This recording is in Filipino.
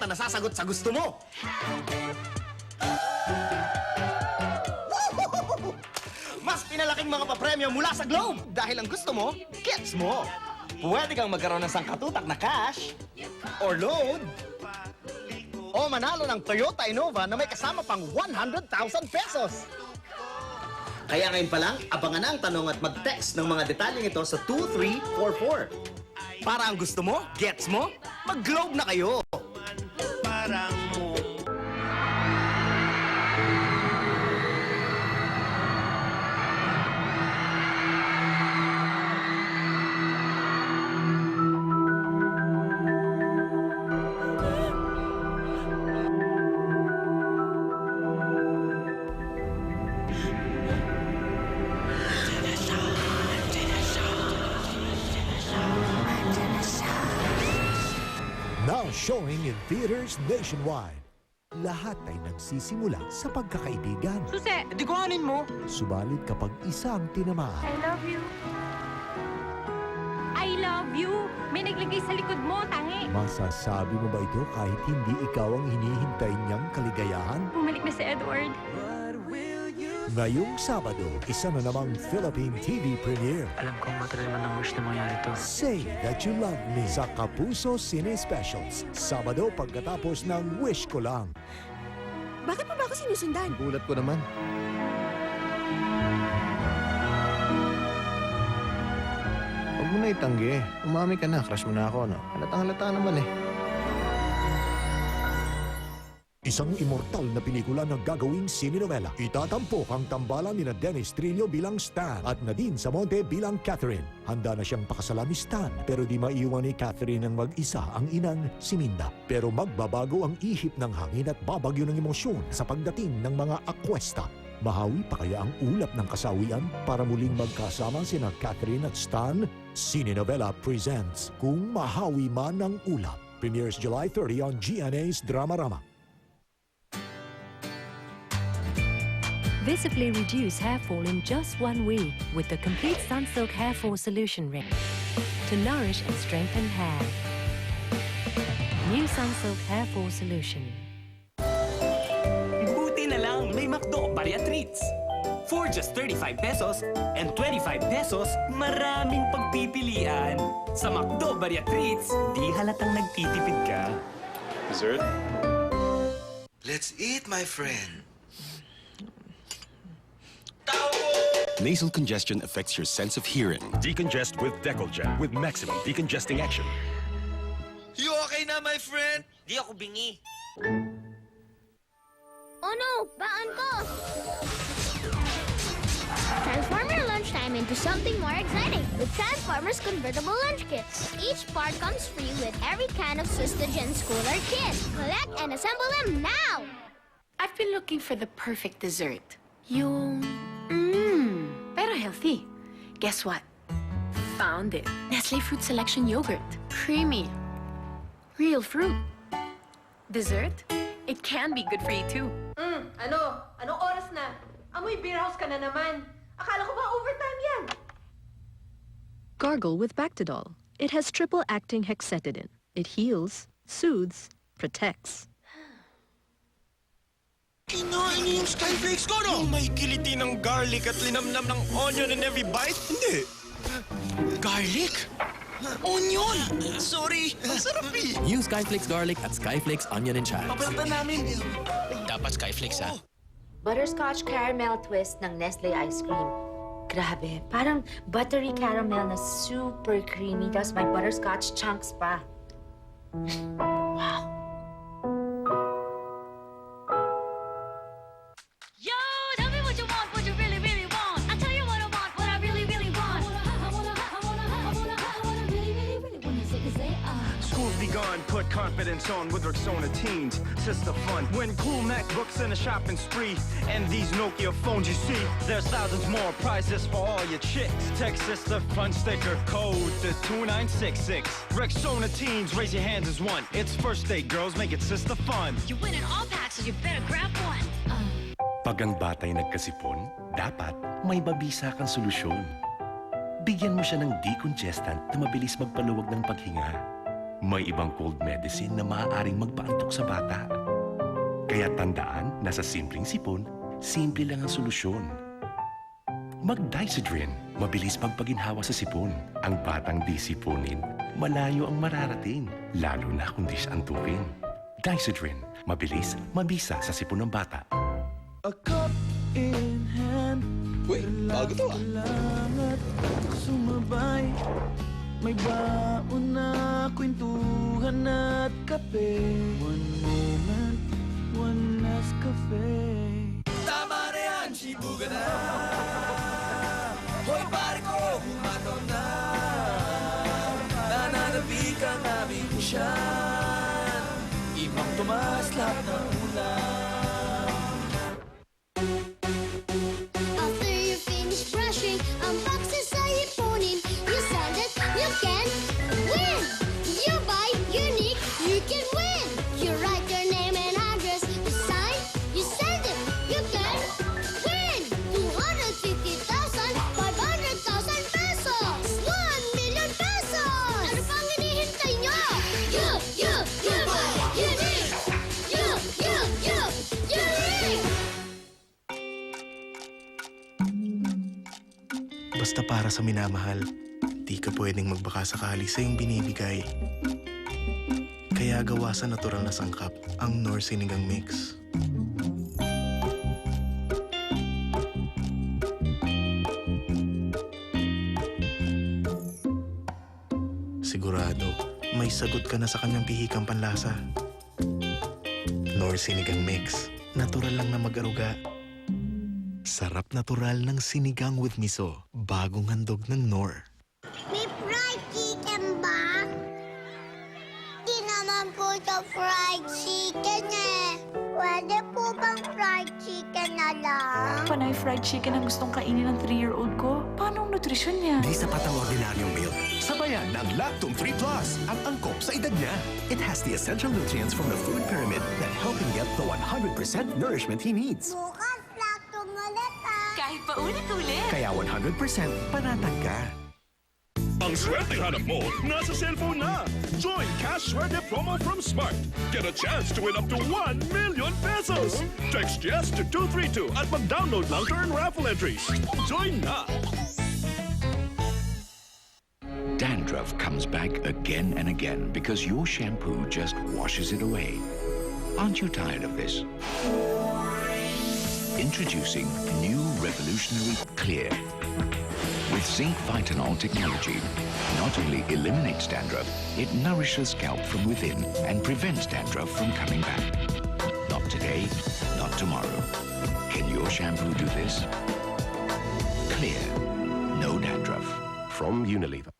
na nasasagot sa gusto mo. Mas pinalaking mga papremyo mula sa Globe dahil ang gusto mo, gets mo. Pwede kang magkaroon ng sangkatutak na cash or load o manalo ng Toyota Innova na may kasama pang 100,000 pesos. Kaya ngayon pa lang, abangan na ang tanong at mag-text ng mga detalyeng ito sa 2344. Para ang gusto mo, gets mo, mag-Globe na kayo. Parang mo. Now showing in theaters nationwide. Lahat ay nagsisimula sa pagkakaibigan. Susi, di kuhanin mo. Subalit kapag isa ang tinamaan, I love you. I love you. May naglagay sa likod mo, tangi. masasabi mo ba ito kahit hindi ikaw ang hinihintay niyang kaligayahan? Bumalik na si Edward. Ngayong Sabado, isa na namang Philippine TV premiere. Alam kong matagal man ang wish na mangyari to. Say That You Love Me sa Kapuso Cine Specials. Sabado pagkatapos ng Wish Ko Lang. Bakit mo ba ako sinusundan? Gulat ko naman. Huwag mo na itanggi. Umami ka na. Crush mo na ako, no? Halatang-halata naman eh. Isang immortal na pelikula na gagawing sinenovela. Itatampok ang tambalan ni Dennis Trillo bilang Stan at Nadine Samonte bilang Catherine. Handa na siyang pakasalan ni Stan pero di maiwan ni Catherine ang mag-isa ang inang si Minda. Pero magbabago ang ihip ng hangin at babagyo ng emosyon sa pagdating ng mga akwesta. Mahawi pa kaya ang ulap ng kasawian para muling magkasama sina Catherine at Stan? Sinenovela presents Kung Mahawi Man ang Ulap. Premieres July 30 on GMA's Drama-Rama. Visibly reduce hair fall in just 1 week with the complete Sunsilk Hair Fall Solution Ring to nourish and strengthen hair. New Sunsilk Hair Fall Solution. Buti na lang may McDo Barya Treats. For just 35 pesos and 25 pesos, maraming pagpipilian. Sa McDo Barya Treats, di halatang nagtitipid ka. Dessert? Let's eat, my friend. Nasal congestion affects your sense of hearing. Decongest with Decolgen with maximum decongesting action. You okay na, my friend? Di ako bingi. Oh no! Baan ko! Transform your lunchtime into something more exciting with Transformers Convertible Lunch Kits. Each part comes free with every can of Systogen Schooler Kit. Collect and assemble them now! I've been looking for the perfect dessert. Yung... pero healthy. Guess what? Found it. Nestle Fruit Selection Yogurt. Creamy. Real fruit. Dessert? It can be good for you too. Ano? Anong oras na? Amoy beer house ka na naman. Akala ko ba overtime yan? Gargle with Bactidol. It has triple-acting hexetidine. It heals, soothes, protects. Kinain niyo yung skyflakes ko, no? Yung may kiliti ng garlic at linamnam ng onion in every bite? Hindi. Garlic? Onion? Sorry, ang sarap eh. New Skyflakes Garlic at Skyflakes Onion and Chives. Papalta namin. Dapat Skyflakes, ha? Butterscotch caramel twist ng Nestle ice cream. Grabe, parang buttery caramel na super creamy. Tapos may butterscotch chunks pa. Wow. Yo, tell me what you want, what you really, really want. I'll tell you what I want, what I really, really want. School's begun, put confidence on with Rexona teens. Sister fun. When cool MacBooks in a shopping spree. And these Nokia phones you see. There's thousands more prizes for all your chicks. Text sister fun sticker code to 2966. Rexona teens, raise your hands as one. It's first day, girls, make it sister fun. You win in all packs, so you better grab one. Pag ang batay nagkasipon, dapat may mabisa kang solusyon. Bigyan mo siya ng decongestant na mabilis magpaluwag ng paghinga. May ibang cold medicine na maaaring magpaantok sa bata. Kaya tandaan na sa simpleng sipon, simple lang ang solusyon. Mag-Dicedrin, mabilis magpaginhawa sa sipon. Ang batang di sipunin, malayo ang mararating, lalo na kung di siya antukin. Dicedrin, mabilis, mabisa sa sipon ng bata. A cup in hand. Wait, bago to ah. Langat, sumabay. May baon na kwentuhan at kape. One moment, one Nescafe. Tama na yan, Shibuga na. Hoy, pare ko, bumataw na. Nananabik ang aming pusyan. Ibang tumas lahat ng ulam. After you finish brushing, ang boxes ay ipunin. You send it, you can win! You buy unique, you can win! You write your name and address, you sign, you send it, you can win! 250,000, 500,000 pesos! 1 million pesos! Ano pang hinihintay nyo? You buy unique! Unique! Basta para sa minamahal, di ka pwedeng magbaka sakali sa iyong binibigay. Kaya gawa sa natural na sangkap ang Knorr Sinigang Mix. Sigurado, may sagot ka na sa kanyang pihikang panlasa. Knorr Sinigang Mix. Natural lang na mag-aruga. Sarap natural ng sinigang with miso. Bagong handog ng Knorr. May fried chicken ba? Di naman po sa fried chicken eh. Pwede po bang fried chicken na lang? Panay fried chicken ang gustong kainin ng 3-year-old ko. Paano ang nutrisyon niya? Di sapat ang ordinaryong milk. Sabayan ng Lactum 3 Plus, ang angkop sa edad niya. It has the essential nutrients from the food pyramid that help him get the 100% nourishment he needs. Bukas, laktong ulit ah. Kahit pa ulit-ulit. Kaya 100% panatag ka. Ang swerte hanap mo, nasa cellphone na! Join Cash Swerte promo from Smart. Get a chance to win up to 1 million pesos! Text yes to 232 at mag-download lang to earn raffle entries. Join na! Dandruff comes back again and again because your shampoo just washes it away. Aren't you tired of this? Introducing new revolutionary Clear. With zinc Vitanol technology, not only eliminates dandruff, it nourishes scalp from within and prevents dandruff from coming back. Not today, not tomorrow. Can your shampoo do this? Clear. No dandruff. From Unilever.